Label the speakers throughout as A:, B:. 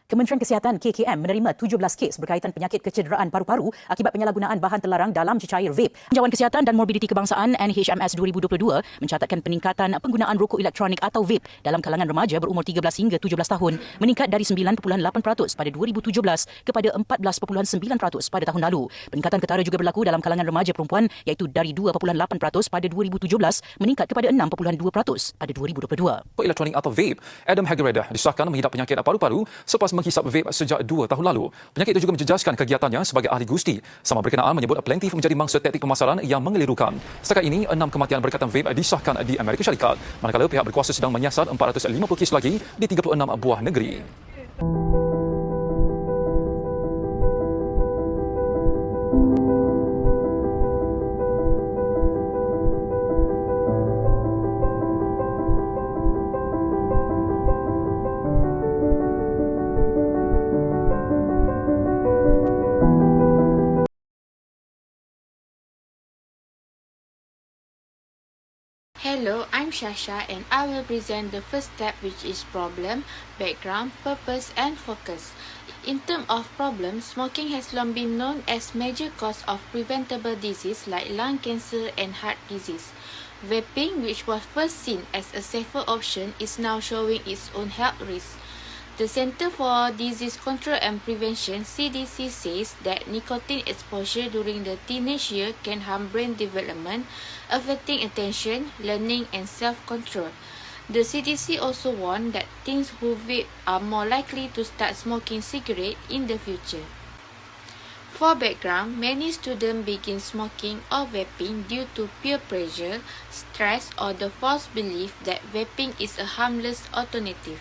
A: Kementerian Kesihatan KKM menerima 17 kes berkaitan penyakit kecederaan paru-paru akibat penyalahgunaan bahan terlarang dalam cecair vape. Tinjauan Kesihatan dan Morbiditi Kebangsaan NHMS 2022 mencatatkan peningkatan penggunaan rokok elektronik atau vape dalam kalangan remaja berumur 13 hingga 17 tahun meningkat dari 9.8% pada 2017 kepada 14.9% pada tahun lalu. Peningkatan ketara juga berlaku dalam kalangan remaja perempuan iaitu dari 2.8% pada 2017 meningkat kepada 6.2% pada 2022.
B: Elektronik atau vape, Adam Haggereda disahkan menghidap penyakit paru-paru selepas menghisap vape sejak 2 tahun lalu. Penyakit itu juga menjejaskan kegiatannya sebagai ahli gusti. Sama berkenaan menyebut Plaintiff menjadi mangsa taktik pemasaran yang mengelirukan. Setakat ini, 6 kematian berkaitan vape disahkan di Amerika Syarikat, manakala pihak berkuasa sedang menyiasat 450 kes lagi di 36 buah negeri.
C: Hello, I'm Shasha and I will present the first step, which is problem, background, purpose and focus. In terms of problem, smoking has long been known as major cause of preventable disease like lung cancer and heart disease. Vaping, which was first seen as a safer option, is now showing its own health risks. The Center for Disease Control and Prevention (CDC) says that nicotine exposure during the teenage year can harm brain development, affecting attention, learning, and self-control. The CDC also warned that teens who vape are more likely to start smoking cigarettes in the future. For background, many students begin smoking or vaping due to peer pressure, stress, or the false belief that vaping is a harmless alternative.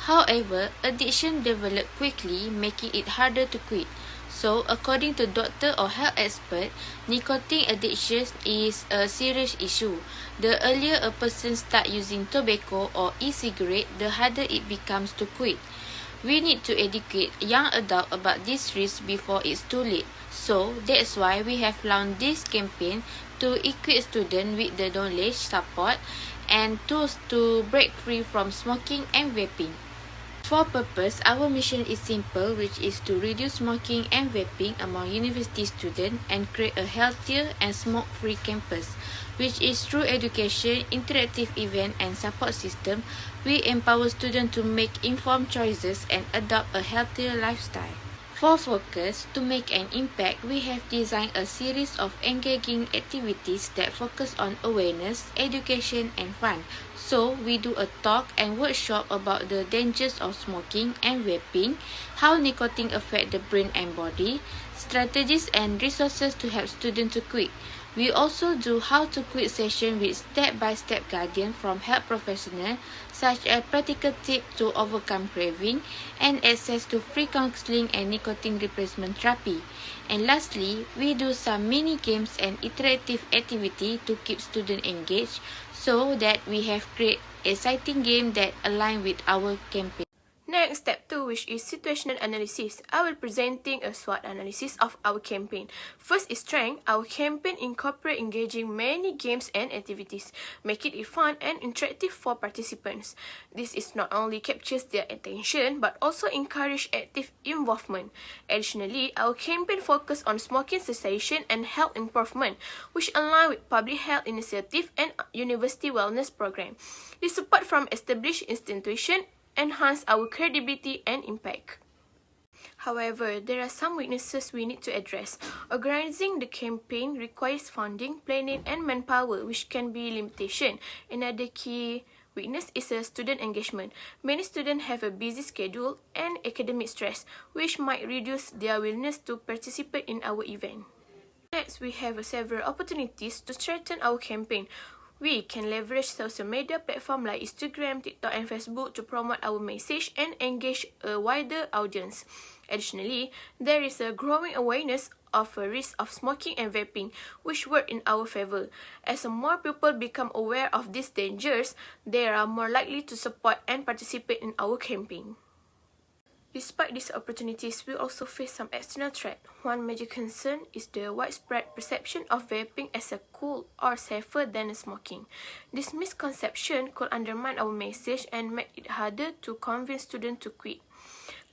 C: However, addiction develops quickly, making it harder to quit. So, according to doctor or health expert, nicotine addiction is a serious issue. The earlier a person starts using tobacco or e-cigarette, the harder it becomes to quit. We need to educate young adults about this risk before it's too late. So, that's why we have launched this campaign to equip students with the knowledge, support, and tools to break free from smoking and vaping. For purpose, our mission is simple, which is to reduce smoking and vaping among university students and create a healthier and smoke-free campus, which is through education, interactive event, and support system. We empower students to make informed choices and adopt a healthier lifestyle. For focus, to make an impact, we have designed a series of engaging activities that focus on awareness, education, and fun. So, we do a talk and workshop about the dangers of smoking and vaping, how nicotine affects the brain and body, strategies and resources to help students to quit. We also do how to quit session with step-by-step guidance from health professionals, such as practical tips to overcome craving and access to free counseling and nicotine replacement therapy. And lastly, we do some mini games and interactive activity to keep students engaged, so that we have created exciting games that align with our campaign.
D: Next, step 2, which is situational analysis. I will presenting a SWOT analysis of our campaign. First is strength. Our campaign incorporate engaging many games and activities, making it fun and interactive for participants. This is not only captures their attention, but also encourage active involvement. Additionally, our campaign focus on smoking cessation and health improvement, which align with public health initiative and university wellness program. The support from established institutions enhance our credibility and impact. However, there are some weaknesses we need to address. Organizing the campaign requires funding, planning, and manpower, which can be limitation. Another key weakness is student engagement. Many students have a busy schedule and academic stress, which might reduce their willingness to participate in our event. Next, we have several opportunities to strengthen our campaign. We can leverage social media platforms like Instagram, TikTok, and Facebook to promote our message and engage a wider audience. Additionally, there is a growing awareness of a risk of smoking and vaping, which work in our favor. As more people become aware of these dangers, they are more likely to support and participate in our campaign. Despite these opportunities, we also face some external threats. One major concern is the widespread perception of vaping as a cool or safer than smoking. This misconception could undermine our message and make it harder to convince students to quit.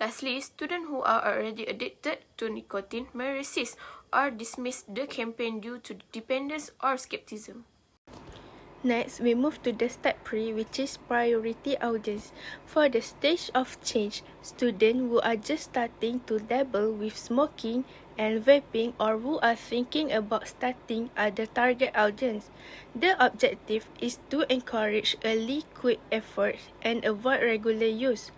D: Lastly, students who are already addicted to nicotine may resist or dismiss the campaign due to dependence or skepticism. Next, we move to the step 3, which is priority audience. For the stage of change, students who are just starting to dabble with smoking and vaping or who are thinking about starting are the target audience. The objective is to encourage early quit efforts and avoid regular use.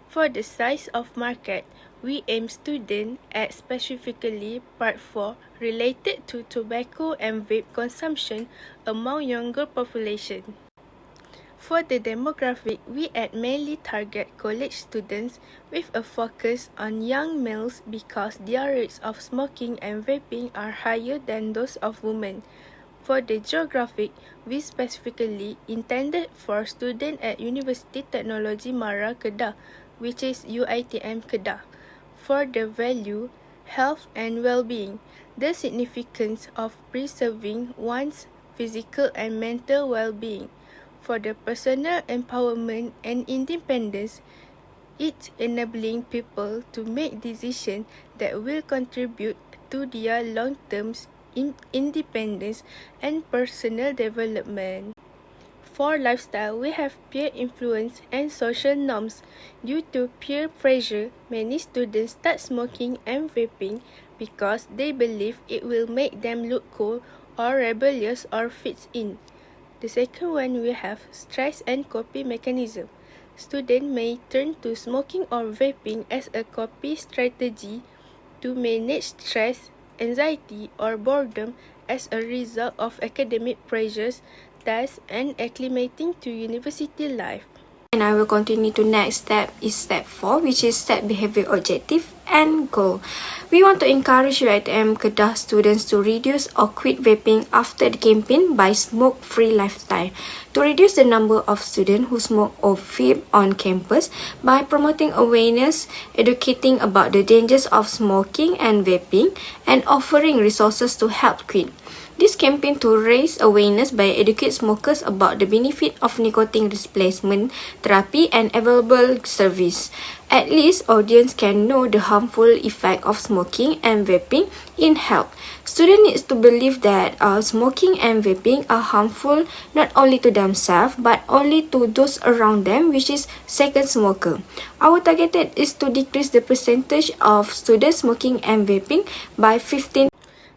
D: For the size of market, we aim students at specifically Part 4 related to tobacco and vape consumption among younger population. For the demographic, we mainly target college students with a focus on young males because their rates of smoking and vaping are higher than those of women. For the geographic, we specifically intended for students at University Technology Mara Kedah, which is UiTM Kedah. For the value, health and well-being, the significance of preserving one's physical and mental well-being. For the personal empowerment and independence, it's enabling people to make decisions that will contribute to their long-term independence and personal development. For lifestyle, we have peer influence and social norms. Due to peer pressure, many students start smoking and vaping because they believe it will make them look cool or rebellious or fits in. The second one, we have stress and coping mechanism. Students may turn to smoking or vaping as a coping strategy to manage stress, anxiety, or boredom as a result of academic pressures, tests, and acclimating to university life.
E: And I will continue to next step is step 4, which is set behavior objective and goal. We want to encourage UiTM Kedah students to reduce or quit vaping after the campaign by smoke-free lifestyle. To reduce the number of students who smoke or vape on campus by promoting awareness, educating about the dangers of smoking and vaping, and offering resources to help quit. This campaign to raise awareness by educate smokers about the benefit of nicotine replacement therapy and available service. At least audience can know the harmful effect of smoking and vaping in health. Students need to believe that smoking and vaping are harmful not only to themselves but only to those around them, which is second smoker. Our target is to decrease the percentage of students smoking and vaping by 15%.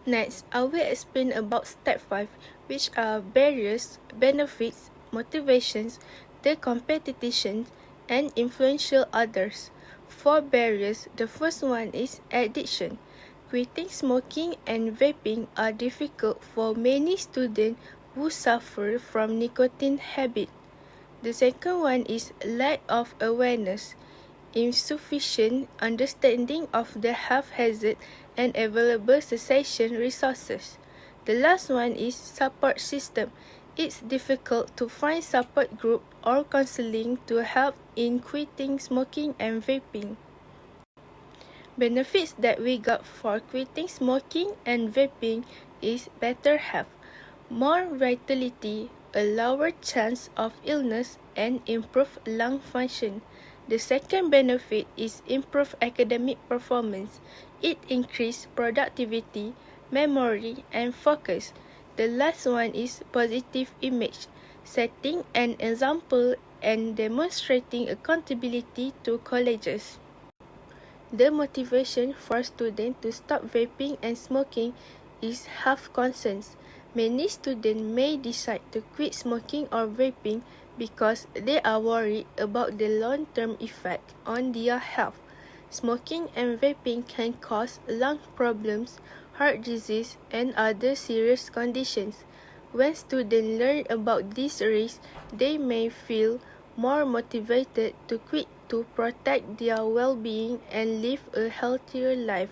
D: Next, I will explain about step 5, which are barriers, benefits, motivations, the competition, and influential others. For barriers, the first one is addiction. Quitting smoking and vaping are difficult for many students who suffer from nicotine habit. The second one is lack of awareness, insufficient understanding of the health hazard and available cessation resources. The last one is support system. It's difficult to find support group or counseling to help in quitting smoking and vaping. Benefits that we got for quitting smoking and vaping is better health, more vitality, a lower chance of illness, and improved lung function. The second benefit is improved academic performance. It increased productivity, memory, and focus. The last one is positive image, setting an example and demonstrating accountability to colleges. The motivation for students to stop vaping and smoking is health concerns. Many students may decide to quit smoking or vaping because they are worried about the long-term effect on their health. Smoking and vaping can cause lung problems, heart disease, and other serious conditions. When students learn about these risks, they may feel more motivated to quit to protect their well-being and live a healthier life.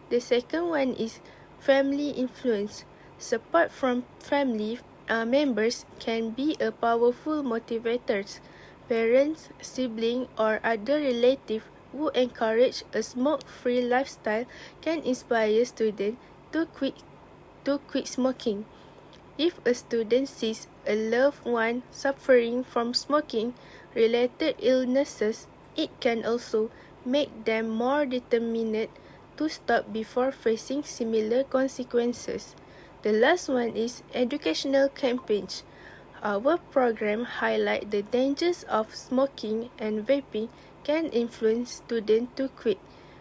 D: The second one is family influence. Support from family members can be a powerful motivators. Parents, siblings, or other relatives who encourage a smoke-free lifestyle can inspire students to quit smoking. If a student sees a loved one suffering from smoking-related illnesses, it can also make them more determined to stop before facing similar consequences. The last one is educational campaigns. Our program highlight the dangers of smoking and vaping can influence students to quit.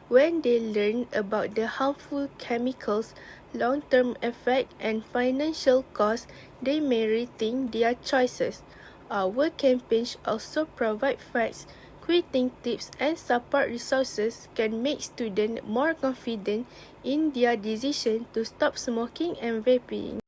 D: When they learn about the harmful chemicals, long-term effect and financial costs, they may rethink their choices. Our campaigns also provide facts, quitting tips and support resources can make students more confident in their decision to stop smoking and vaping.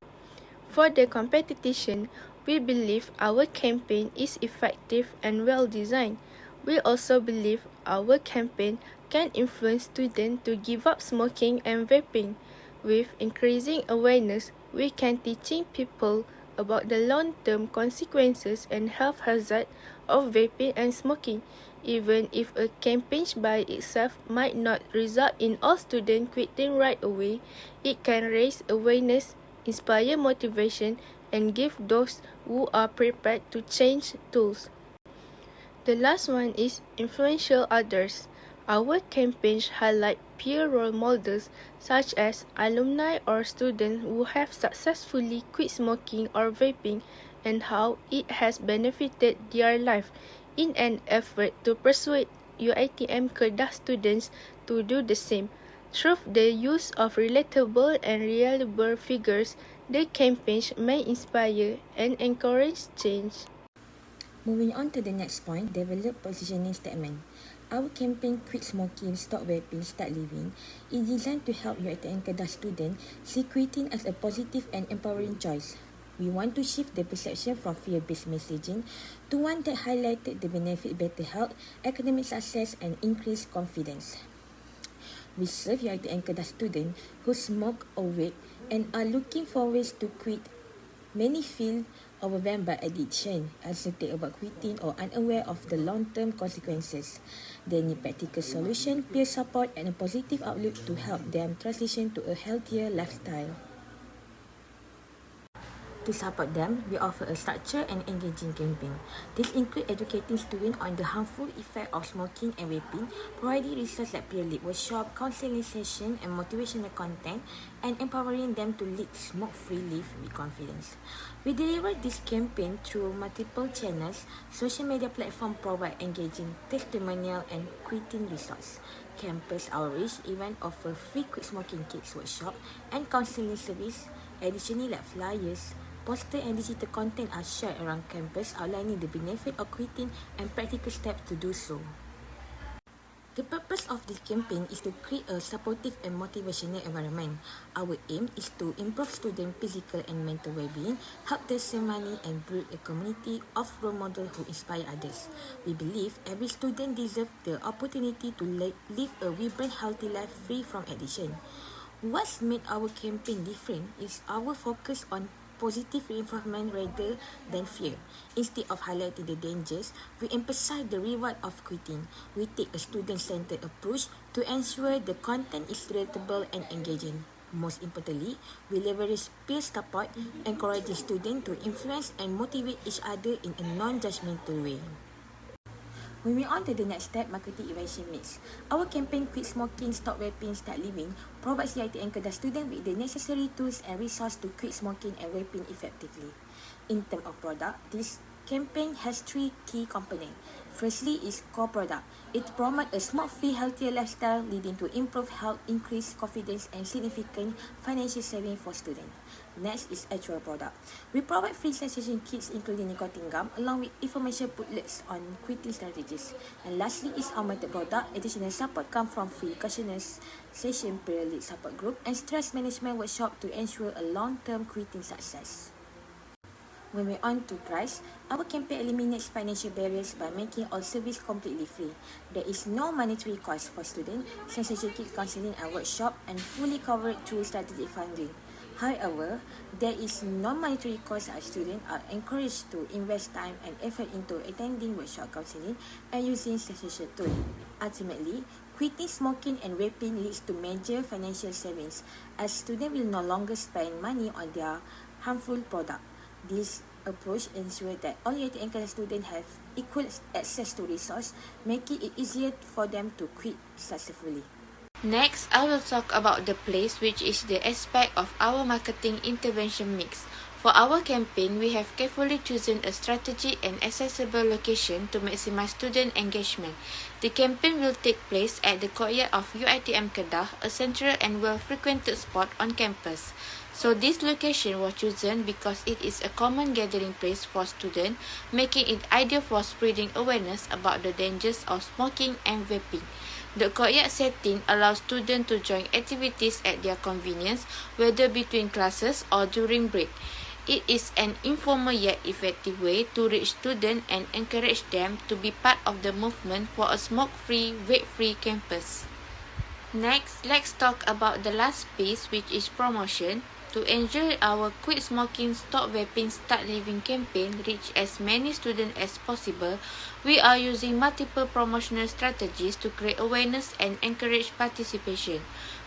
D: For the competition, we believe our campaign is effective and well designed. We also believe our campaign can influence students to give up smoking and vaping. With increasing awareness, we can teaching people about the long-term consequences and health hazard of vaping and smoking. Even if a campaign by itself might not result in all students quitting right away, it can raise awareness, inspire motivation, and give those who are prepared to change tools. The last one is influential others. Our campaigns highlight peer role models such as alumni or students who have successfully quit smoking or vaping and how it has benefited their life in an effort to persuade UiTM Kedah students to do the same. Through the use of relatable and reliable figures, the campaigns may inspire and encourage change.
F: Moving on to the next point, develop positioning statement. Our campaign Quit Smoking, Stop Vaping, Start Living is designed to help UiTM Kedah students see quitting as a positive and empowering choice. We want to shift the perception from fear-based messaging to one that highlighted the benefit better health, academic success and increased confidence. We serve UiTM Kedah students who smoke or vape and are looking for ways to quit. Many feel overwhelmed by addiction, uncertain about quitting or unaware of the long-term consequences. They need practical solution, peer support and a positive outlook to help them transition to a healthier lifestyle. To support them, we offer a structured and engaging campaign. This includes educating students on the harmful effect of smoking and vaping, providing resources like peer-led workshop, counseling session and motivational content, and empowering them to lead smoke-free life with confidence. We deliver this campaign through multiple channels. Social media platforms provide engaging testimonial and quitting resources. Campus outreach event offer free quit smoking kits workshop and counseling service. Additionally, like flyers, poster and digital content are shared around campus outlining the benefit of quitting and practical steps to do so. The purpose of this campaign is to create a supportive and motivational environment. Our aim is to improve student physical and mental well-being, help them save money and build a community of role models who inspire others. We believe every student deserves the opportunity to live a vibrant, healthy life free from addiction. What's made our campaign different is our focus on positive reinforcement rather than fear. Instead of highlighting the dangers, we emphasize the reward of quitting. We take a student-centered approach to ensure the content is relatable and engaging. Most importantly, we leverage peer support, encouraging students to influence and motivate each other in a non-judgmental way. Moving on to the next step, marketing innovation mix. Our campaign Quit Smoking, Stop Vaping, Start Living provides UiTM Kedah students with the necessary tools and resources to quit smoking and vaping effectively. In terms of product, this campaign has three key components. Firstly is core product. It promotes a smoke-free, healthier lifestyle leading to improved health, increased confidence and significant financial saving for students. Next is actual product. We provide free sensation kits including nicotine gum along with information booklets on quitting strategies. And lastly is augmented product. Additional support comes from free questionnaires, session peer-led support group and stress management workshop to ensure a long-term quitting success. Moving on to price, our campaign eliminates financial barriers by making all service completely free. There is no monetary cost for students, sensation kit counseling and workshop and fully covered through strategic funding. However, there is non-monetary cost as students are encouraged to invest time and effort into attending workshop counseling and using sensation tools. Ultimately, quitting smoking and vaping leads to major financial savings as students will no longer spend money on their harmful product. This approach ensures that all UiTM Kedah students have equal access to resource, making it easier for them to quit successfully.
C: Next, I will talk about the place, which is the aspect of our marketing intervention mix. For our campaign, we have carefully chosen a strategic and accessible location to maximize student engagement. The campaign will take place at the courtyard of UiTM Kedah, a central and well-frequented spot on campus. So this location was chosen because it is a common gathering place for students, making it ideal for spreading awareness about the dangers of smoking and vaping. The courtyard setting allows students to join activities at their convenience, whether between classes or during break. It is an informal yet effective way to reach students and encourage them to be part of the movement for a smoke-free, vape-free campus. Next, let's talk about the last piece, which is promotion. To ensure our Quit Smoking, Stop Vaping, Start Living campaign reach as many students as possible, we are using multiple promotional strategies to create awareness and encourage participation.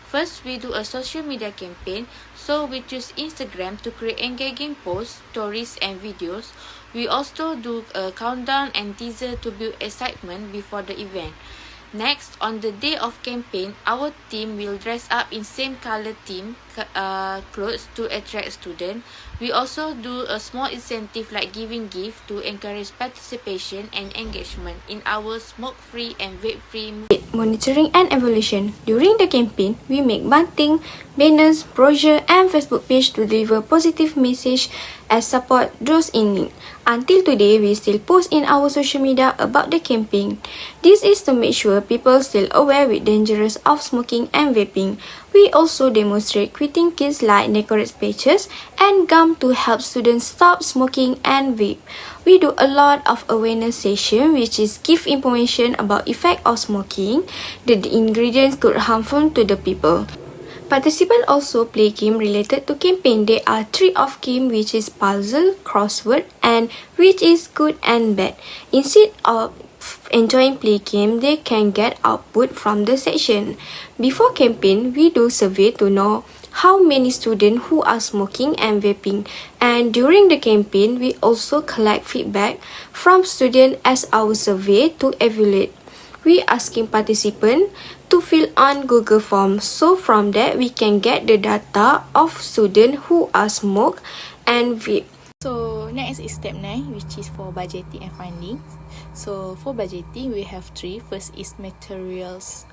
C: First, we do a social media campaign, so we choose Instagram to create engaging posts, stories and videos. We also do a countdown and teaser to build excitement before the event. Next, on the day of campaign, our team will dress up in same color theme clothes to attract students. We also do a small incentive like giving gift to encourage participation and engagement in our smoke-free and vape-free
E: Monitoring and evaluation. During the campaign, we make bunting, banners, brochure and Facebook page to deliver positive message as support those in need. Until today, we still post in our social media about the campaign. This is to make sure people still aware with dangers of smoking and vaping. We also demonstrate quitting kits like decorate pages and gum to help students stop smoking and vape. We do a lot of awareness session, which is give information about effect of smoking, that the ingredients could harmful to the people. Participants also play game related to campaign. There are 3 of game, which is puzzle, crossword and which is good and bad. Instead of enjoying play game, they can get output from the session. Before campaign, we do survey to know how many students who are smoking and vaping, and during the campaign we also collect feedback from students as our survey to evaluate. We asking participants to fill on Google Forms, so from that we can get the data of students who are smoke and vape.
G: So next is step 9, which is for budgeting and funding. So for budgeting, we have 3. First is materials,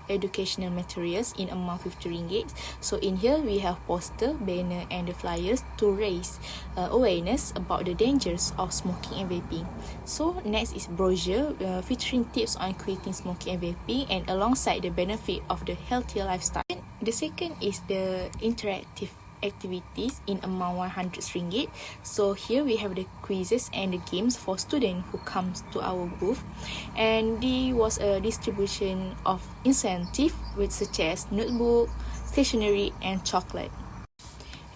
G: educational materials in amount 50 ringgit. So in here we have poster, banner and the flyers to raise awareness about the dangers of smoking and vaping. So next is brochure featuring tips on quitting smoking and vaping and alongside the benefit of the healthier lifestyle. The second is the interactive activities in amount 100 ringgit. So here we have the quizzes and the games for students who comes to our booth, and there was a distribution of incentive with such as notebook, stationery and chocolate.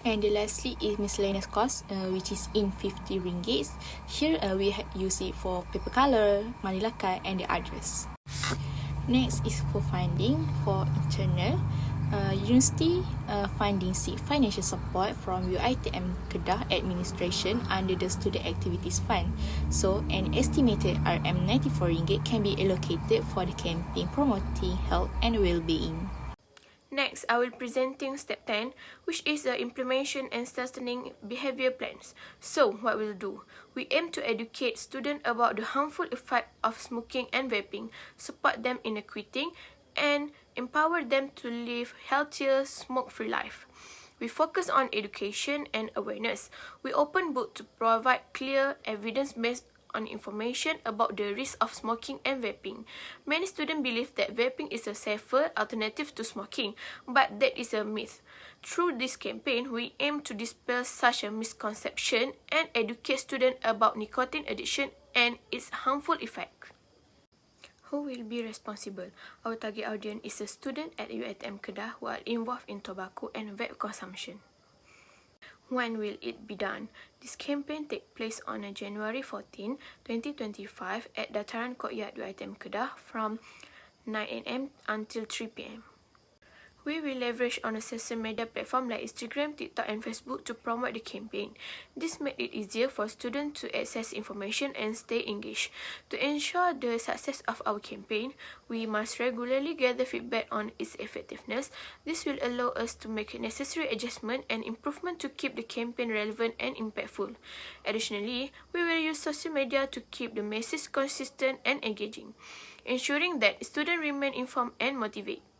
G: And the lastly is miscellaneous cost, which is in 50 ringgit. Here we use it for paper color, manila card and the others. Next is for funding for internal. University funding seek financial support from UiTM Kedah Administration under the Student Activities Fund. So an estimated RM94 can be allocated for the campaign promoting health and well-being.
D: Next, I will presenting step 10, which is the implementation and sustaining behavior plans. So, what we'll do? We aim to educate students about the harmful effect of smoking and vaping, support them in quitting, and empower them to live healthier, smoke-free life. We focus on education and awareness. We open book to provide clear evidence-based on information about the risk of smoking and vaping. Many students believe that vaping is a safer alternative to smoking, but that is a myth. Through this campaign, we aim to dispel such a misconception and educate students about nicotine addiction and its harmful effect. Who will be responsible? Our target audience is a student at UiTM Kedah who are involved in tobacco and vape consumption. When will it be done? This campaign takes place on January 14, 2025 at Dataran Courtyard UiTM Kedah from 9 am until 3 pm. We will leverage on a social media platform like Instagram, TikTok and Facebook to promote the campaign. This made it easier for students to access information and stay engaged. To ensure the success of our campaign, we must regularly gather feedback on its effectiveness. This will allow us to make necessary adjustment and improvement to keep the campaign relevant and impactful. Additionally, we will use social media to keep the message consistent and engaging, ensuring that students remain informed and motivated.